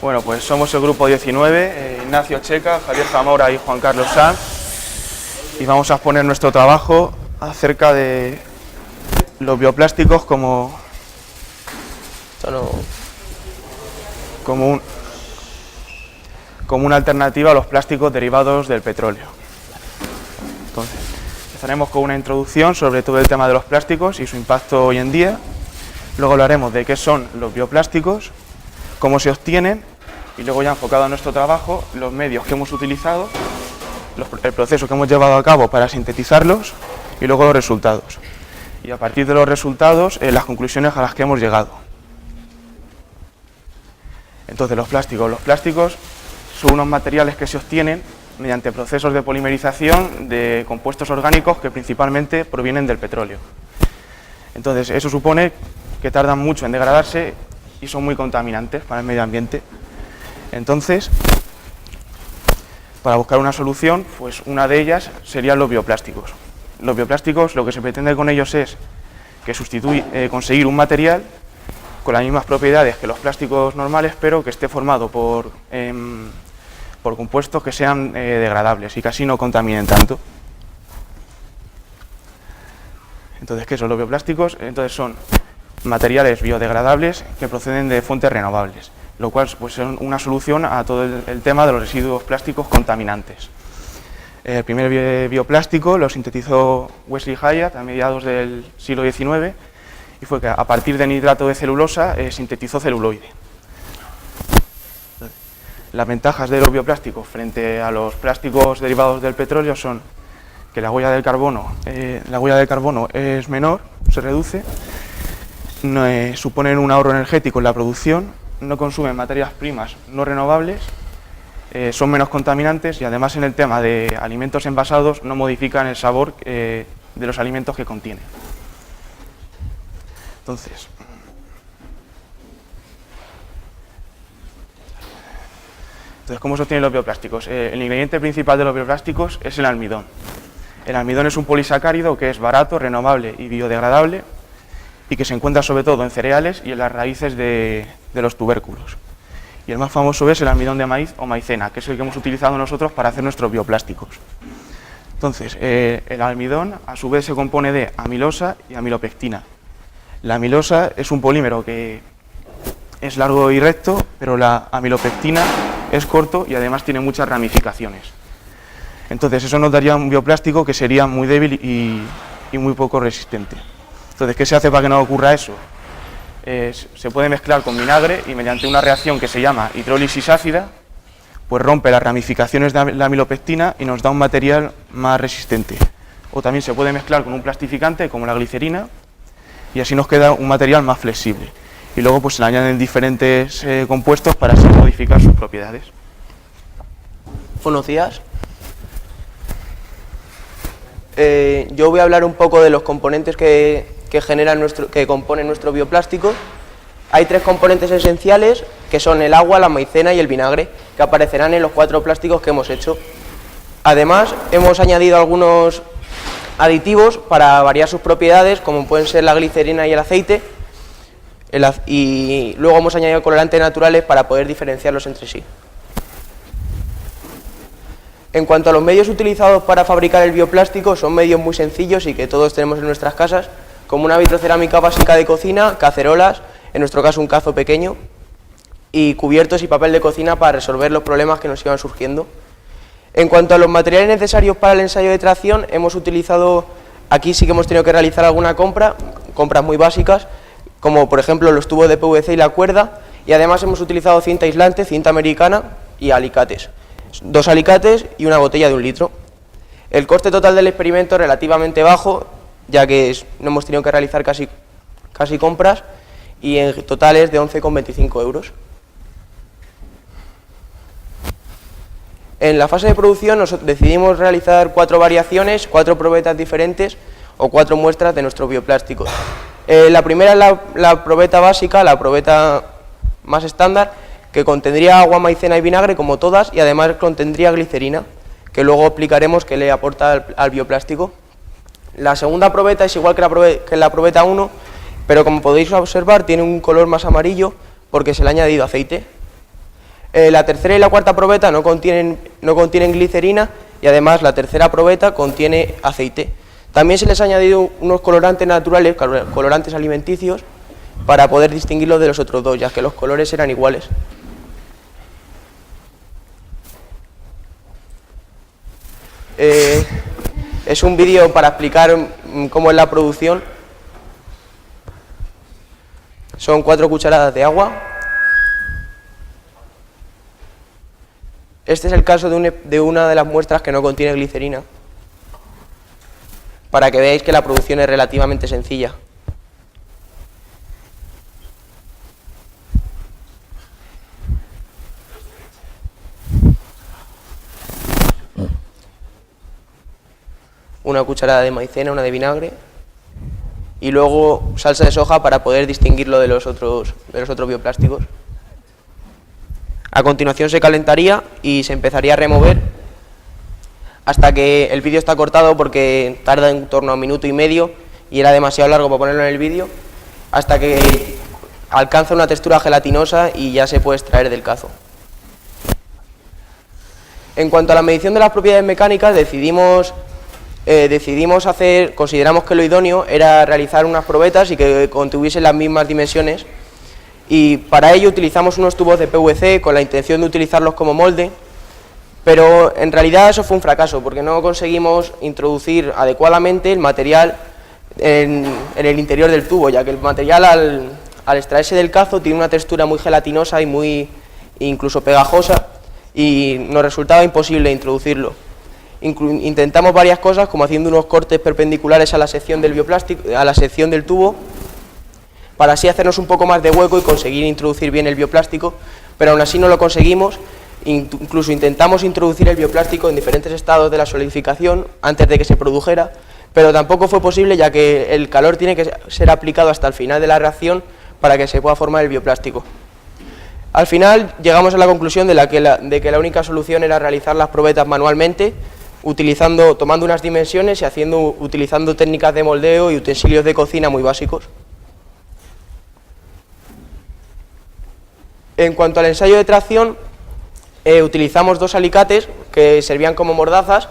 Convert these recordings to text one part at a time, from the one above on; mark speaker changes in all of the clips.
Speaker 1: Bueno, pues somos el grupo 19, Ignacio Checa, Javier Zamora y Juan Carlos Sanz, y vamos a exponer nuestro trabajo acerca de los bioplásticos como una alternativa a los plásticos derivados del petróleo. Entonces, empezaremos con una introducción sobre todo el tema de los plásticos y su impacto hoy en día. Luego hablaremos de qué son los bioplásticos, cómo se obtienen, y luego ya enfocado a nuestro trabajo, los medios que hemos utilizado, el proceso que hemos llevado a cabo para sintetizarlos y luego los resultados. Y a partir de los resultados, las conclusiones a las que hemos llegado. Entonces, los plásticos son unos materiales que se obtienen mediante procesos de polimerización de compuestos orgánicos que principalmente provienen del petróleo. Entonces, eso supone que tardan mucho en degradarse y son muy contaminantes para el medio ambiente. Entonces, para buscar una solución, pues una de ellas serían los bioplásticos. Los bioplásticos, lo que se pretende con ellos es que conseguir un material con las mismas propiedades que los plásticos normales, pero que esté formado por compuestos que sean degradables y que así no contaminen tanto. Entonces, ¿qué son los bioplásticos? Entonces son materiales biodegradables que proceden de fuentes renovables, lo cual pues, es una solución a todo el tema de los residuos plásticos contaminantes. El primer bioplástico lo sintetizó Wesley Hyatt a mediados del siglo XIX y fue que a partir de nitrato de celulosa sintetizó celuloide. Las ventajas de los bioplásticos frente a los plásticos derivados del petróleo son que la huella del carbono es menor, se reduce, suponen un ahorro energético en la producción, no consumen materias primas no renovables, son menos contaminantes y además en el tema de alimentos envasados no modifican el sabor de los alimentos que contienen. Entonces, ¿cómo se obtienen los bioplásticos? El ingrediente principal de los bioplásticos es el almidón. El almidón es un polisacárido que es barato, renovable y biodegradable y que se encuentra sobre todo en cereales y en las raíces de los tubérculos. Y el más famoso es el almidón de maíz o maicena, que es el que hemos utilizado nosotros para hacer nuestros bioplásticos. Entonces, el almidón a su vez se compone de amilosa y amilopectina. La amilosa es un polímero que es largo y recto, pero la amilopectina es corto y además tiene muchas ramificaciones. Entonces eso nos daría un bioplástico que sería muy débil y muy poco resistente. Entonces, ¿qué se hace para que no ocurra eso? Se puede mezclar con vinagre y mediante una reacción que se llama hidrólisis ácida, pues rompe las ramificaciones de la amilopectina y nos da un material más resistente. O también se puede mezclar con un plastificante como la glicerina y así nos queda un material más flexible. Y luego pues se le añaden diferentes compuestos para así modificar sus propiedades.
Speaker 2: Buenos días. Yo voy a hablar un poco de los componentes que componen nuestro bioplástico. Hay tres componentes esenciales que son el agua, la maicena y el vinagre, que aparecerán en los 4 plásticos que hemos hecho. Además, hemos añadido algunos aditivos para variar sus propiedades, como pueden ser la glicerina y el aceite, y luego hemos añadido colorantes naturales para poder diferenciarlos entre sí. En cuanto a los medios utilizados para fabricar el bioplástico, son medios muy sencillos y que todos tenemos en nuestras casas, como una vitrocerámica básica de cocina, cacerolas, en nuestro caso un cazo pequeño, y cubiertos y papel de cocina para resolver los problemas que nos iban surgiendo. En cuanto a los materiales necesarios para el ensayo de tracción, hemos utilizado, aquí sí que hemos tenido que realizar alguna compras muy básicas, como por ejemplo los tubos de PVC y la cuerda, y además hemos utilizado cinta aislante, cinta americana y alicates. 2 alicates y una botella de 1 litro. El coste total del experimento es relativamente bajo, ya que no hemos tenido que realizar casi compras, y en total es de 11,25 euros. En la fase de producción decidimos realizar 4 variaciones, 4 probetas diferentes o 4 muestras de nuestro bioplástico. La primera es la probeta básica, la probeta más estándar, que contendría agua, maicena y vinagre como todas, y además contendría glicerina, que luego explicaremos qué le aporta al bioplástico. La segunda probeta es igual que la probeta 1, pero como podéis observar tiene un color más amarillo porque se le ha añadido aceite. La tercera y la cuarta probeta no contienen glicerina y además la tercera probeta contiene aceite. También se les ha añadido unos colorantes naturales, colorantes alimenticios, para poder distinguirlos de los otros dos, ya que los colores eran iguales. Es un vídeo para explicar cómo es la producción. Son 4 cucharadas de agua. Este es el caso de una de las muestras que no contiene glicerina, para que veáis que la producción es relativamente sencilla. Una cucharada de maicena, una de vinagre y luego salsa de soja para poder distinguirlo de los otros bioplásticos. A continuación se calentaría y se empezaría a remover hasta que el vídeo está cortado porque tarda en torno a 1,5 minutos y era demasiado largo para ponerlo en el vídeo, hasta que alcanza una textura gelatinosa y ya se puede extraer del cazo. En cuanto a la medición de las propiedades mecánicas, consideramos que lo idóneo era realizar unas probetas y que contuviesen las mismas dimensiones, y para ello utilizamos unos tubos de PVC con la intención de utilizarlos como molde, pero en realidad eso fue un fracaso porque no conseguimos introducir adecuadamente el material en el interior del tubo, ya que el material al extraerse del cazo tiene una textura muy gelatinosa y muy incluso pegajosa, y nos resultaba imposible introducirlo. Intentamos varias cosas, como haciendo unos cortes perpendiculares a la sección del bioplástico, a la sección del tubo, para así hacernos un poco más de hueco y conseguir introducir bien el bioplástico, pero aún así no lo conseguimos. Incluso intentamos introducir el bioplástico en diferentes estados de la solidificación antes de que se produjera, pero tampoco fue posible, ya que el calor tiene que ser aplicado hasta el final de la reacción para que se pueda formar el bioplástico. Al final llegamos a la conclusión de que la única solución era realizar las probetas manualmente, tomando unas dimensiones y utilizando técnicas de moldeo y utensilios de cocina muy básicos. En cuanto al ensayo de tracción, utilizamos 2 alicates que servían como mordazas.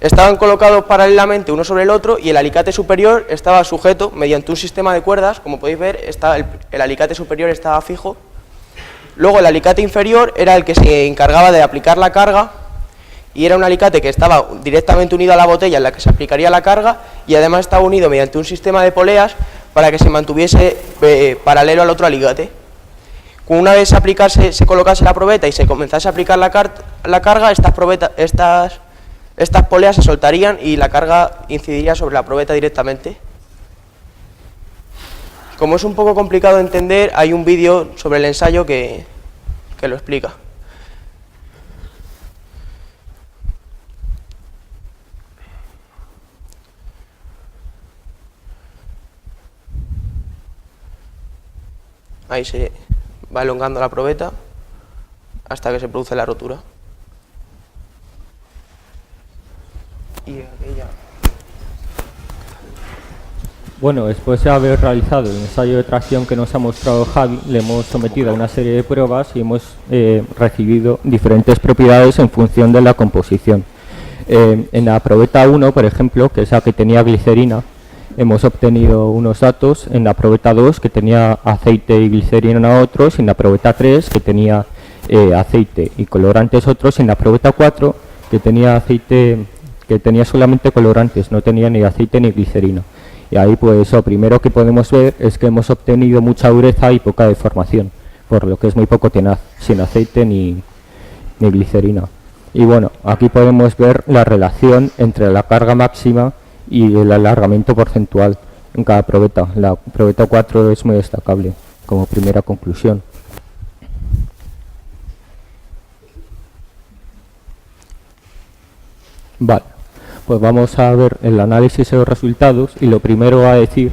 Speaker 2: Estaban colocados paralelamente uno sobre el otro y el alicate superior estaba sujeto mediante un sistema de cuerdas. Como podéis ver, el alicate superior estaba fijo. Luego el alicate inferior era el que se encargaba de aplicar la carga, y era un alicate que estaba directamente unido a la botella en la que se aplicaría la carga, y además estaba unido mediante un sistema de poleas para que se mantuviese paralelo al otro alicate. Una vez se colocase la probeta y se comenzase a aplicar la carga, estas poleas se soltarían y la carga incidiría sobre la probeta directamente. Como es un poco complicado de entender, hay un vídeo sobre el ensayo que lo explica. Ahí se va elongando la probeta hasta que se produce la rotura. Y aquella...
Speaker 3: Bueno, después de haber realizado el ensayo de tracción que nos ha mostrado Javi, le hemos sometido a una serie de pruebas y hemos recibido diferentes propiedades en función de la composición. En la probeta 1, por ejemplo, que es la que tenía glicerina, hemos obtenido unos datos. En la probeta 2, que tenía aceite y glicerina otros, en la probeta 3, que tenía aceite y colorantes otros, en la probeta 4, que tenía solamente colorantes, no tenía ni aceite ni glicerina. Y ahí pues lo primero que podemos ver es que hemos obtenido mucha dureza y poca deformación, por lo que es muy poco tenaz, sin aceite ni glicerina. Y bueno, aquí podemos ver la relación entre la carga máxima y el alargamiento porcentual en cada probeta. La probeta 4 es muy destacable como primera conclusión. Vale, pues vamos a ver el análisis de los resultados, y lo primero a decir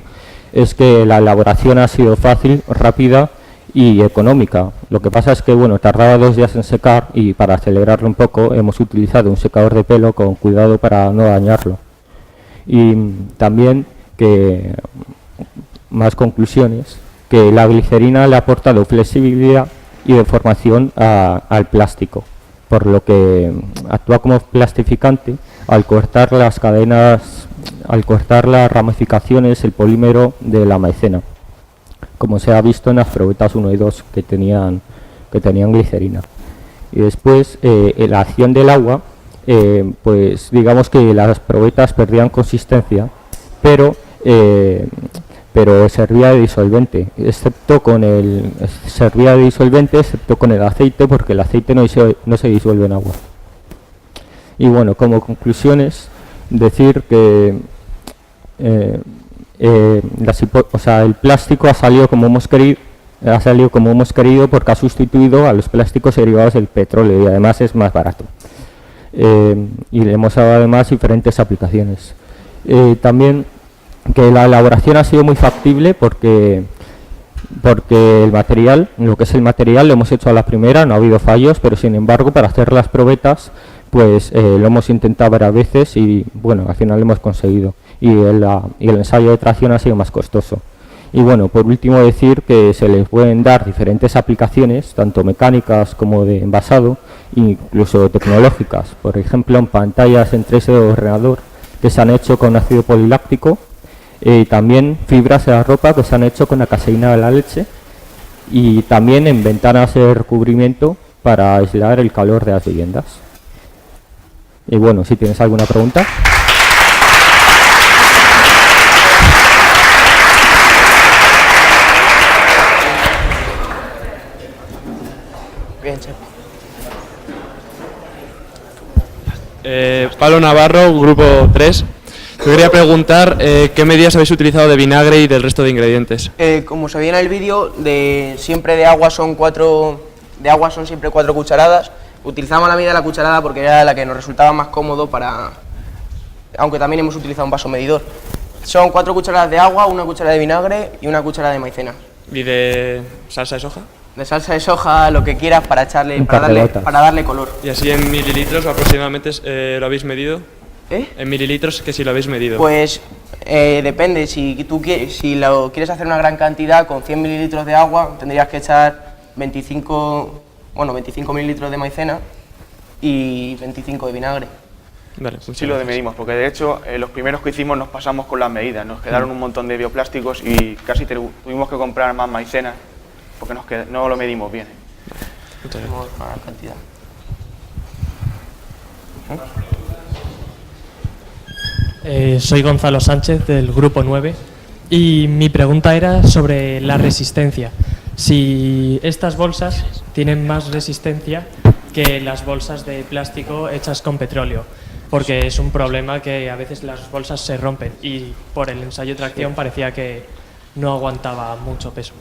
Speaker 3: es que la elaboración ha sido fácil, rápida y económica. Lo que pasa es que bueno, tardaba 2 días en secar, y para acelerarlo un poco hemos utilizado un secador de pelo con cuidado para no dañarlo. Y también más conclusiones, que la glicerina le ha aportado flexibilidad y deformación al plástico, por lo que actúa como plastificante al cortar las cadenas, al cortar las ramificaciones, el polímero de la maicena, como se ha visto en las probetas 1 y 2 que tenían glicerina. Y después, la acción del agua, pues digamos que las probetas perdían consistencia, pero servía de disolvente, excepto con el aceite, porque el aceite no se disuelve en agua. Y bueno, como conclusiones, decir que el plástico ha salido como hemos querido porque ha sustituido a los plásticos derivados del petróleo y además es más barato. Y le hemos dado además diferentes aplicaciones. También que la elaboración ha sido muy factible porque el material, lo que es el material, lo hemos hecho a la primera, no ha habido fallos, pero sin embargo para hacer las probetas pues lo hemos intentado varias veces y bueno, al final lo hemos conseguido y el ensayo de tracción ha sido más costoso. Y bueno, por último decir que se les pueden dar diferentes aplicaciones, tanto mecánicas como de envasado, incluso tecnológicas, por ejemplo en pantallas en 3D de ordenador que se han hecho con ácido poliláctico, también fibras de la ropa que se han hecho con la caseína de la leche y también en ventanas de recubrimiento para aislar el calor de las viviendas. Y bueno, si tienes alguna pregunta.
Speaker 2: Bien, chef.
Speaker 4: Pablo Navarro, grupo 3. Yo quería preguntar qué medidas habéis utilizado de vinagre y del resto de ingredientes.
Speaker 2: Como se veía en el vídeo, siempre de agua son siempre 4 cucharadas. Utilizamos la medida de la cucharada porque era la que nos resultaba más cómodo aunque también hemos utilizado un vaso medidor. Son 4 cucharadas de agua, 1 cucharada de vinagre y 1 cucharada de maicena.
Speaker 4: ¿Y de salsa de soja?
Speaker 2: De salsa de soja, lo que quieras para darle color.
Speaker 4: ¿Y así en mililitros aproximadamente lo habéis medido? En mililitros, que si lo habéis medido.
Speaker 2: Pues depende, si lo quieres hacer una gran cantidad, con 100 mililitros de agua tendrías que echar 25 mililitros de maicena y 25 de vinagre.
Speaker 4: Vale,
Speaker 1: Sí lo medimos, porque de hecho los primeros que hicimos nos pasamos con las medidas, nos quedaron un montón de bioplásticos y casi tuvimos que comprar más maicena porque no lo medimos bien.
Speaker 2: Tenemos una gran cantidad.
Speaker 5: Soy Gonzalo Sánchez del grupo 9 y mi pregunta era sobre la resistencia. Si estas bolsas tienen más resistencia que las bolsas de plástico hechas con petróleo, porque es un problema que a veces las bolsas se rompen y por el ensayo de tracción parecía que no aguantaba mucho peso.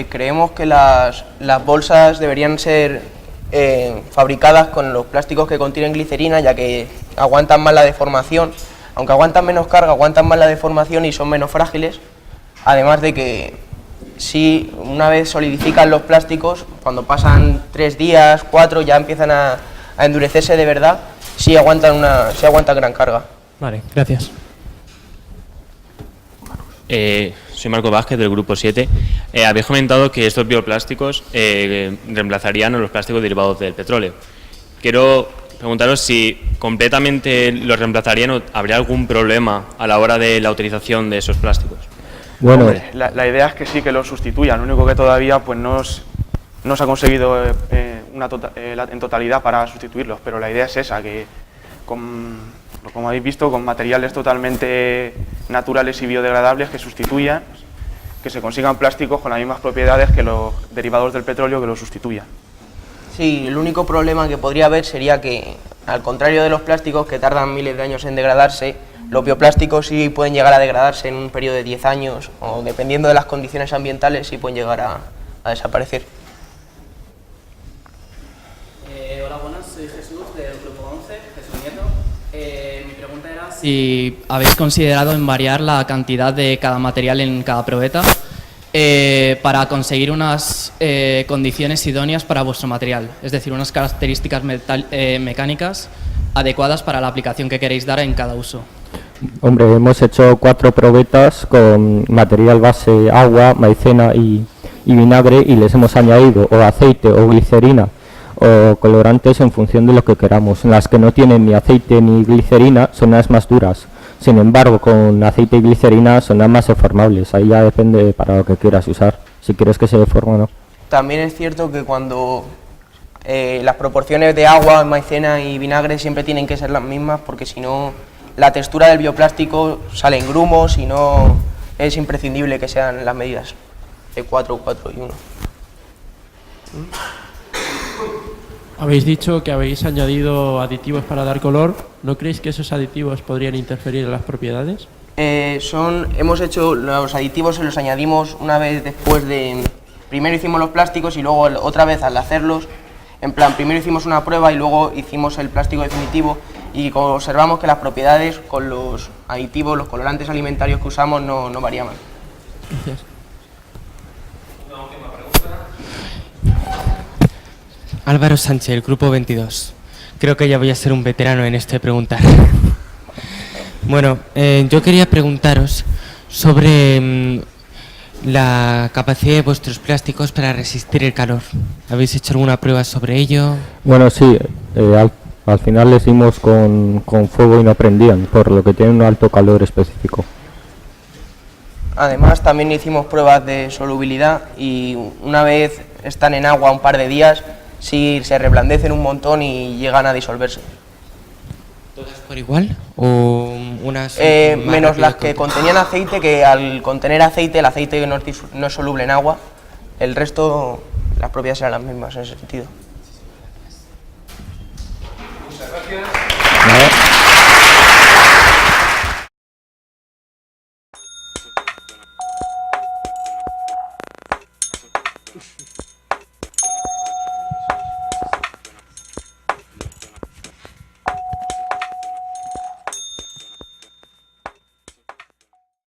Speaker 2: Creemos que las bolsas deberían ser fabricadas con los plásticos que contienen glicerina, ya que aguantan más la deformación. Aunque aguantan menos carga, aguantan más la deformación y son menos frágiles. Además de que si una vez solidifican los plásticos, cuando pasan 3 días, 4, ya empiezan a endurecerse de verdad, sí aguantan gran carga.
Speaker 5: Vale, gracias.
Speaker 6: Soy Marco Vázquez del grupo 7. Habéis comentado que estos bioplásticos reemplazarían a los plásticos derivados del petróleo. Quiero preguntaros si completamente los reemplazarían o habría algún problema a la hora de la utilización de esos plásticos.
Speaker 3: Bueno,
Speaker 1: Hombre, la idea es que sí que los sustituyan, lo único que todavía pues no se ha conseguido en totalidad para sustituirlos, pero la idea es esa, que como habéis visto, con materiales totalmente naturales y biodegradables que sustituyan, que se consigan plásticos con las mismas propiedades que los derivados del petróleo que los sustituyan.
Speaker 2: Sí, el único problema que podría haber sería que, al contrario de los plásticos que tardan miles de años en degradarse, los bioplásticos sí pueden llegar a degradarse en un periodo de 10 años o, dependiendo de las condiciones ambientales, sí pueden llegar a desaparecer.
Speaker 7: Hola, buenas, soy Jesús del grupo 11, Jesús Nieto. Mi pregunta era si habéis considerado en variar la cantidad de cada material en cada probeta para conseguir unas condiciones idóneas para vuestro material, es decir, unas características mecánicas adecuadas para la aplicación que queréis dar en cada uso.
Speaker 3: hombre, hemos hecho 4 probetas con material base, agua, maicena y y vinagre y les hemos añadido o aceite o glicerina o colorantes en función de lo que queramos. Las que no tienen ni aceite ni glicerina son las más duras. Sin embargo, con aceite y glicerina son las más deformables. Ahí ya depende para lo que quieras usar, si quieres que se deforme o no.
Speaker 2: También es cierto que cuando las proporciones de agua, maicena y vinagre siempre tienen que ser las mismas, porque si no la textura del bioplástico sale en grumos y no es imprescindible que sean las medidas de 4, 4 y 1.
Speaker 8: Habéis dicho que habéis añadido aditivos para dar color. ¿No creéis que esos aditivos podrían interferir en las propiedades?
Speaker 2: Hemos hecho los aditivos, se los añadimos una vez después de... Primero hicimos los plásticos y luego otra vez al hacerlos, en plan, primero hicimos una prueba y luego hicimos el plástico definitivo y observamos que las propiedades con los aditivos, los colorantes alimentarios que usamos no variaban.
Speaker 8: Gracias.
Speaker 9: Álvaro Sánchez, el grupo 22. Creo que ya voy a ser un veterano en este preguntar. Bueno, yo quería preguntaros sobre la capacidad de vuestros plásticos para resistir el calor. ¿Habéis hecho alguna prueba sobre ello?
Speaker 3: Bueno, sí, al final les dimos con fuego y no prendían, por lo que tienen un alto calor específico.
Speaker 2: Además también hicimos pruebas de solubilidad y una vez están en agua un par de días, sí se reblandecen un montón y llegan a disolverse.
Speaker 9: ¿Todas por igual? ¿O unas
Speaker 2: menos las que contenían aceite, que al contener aceite, el aceite no es soluble en agua, el resto, las propiedades eran las mismas en ese sentido.
Speaker 1: Muchas gracias.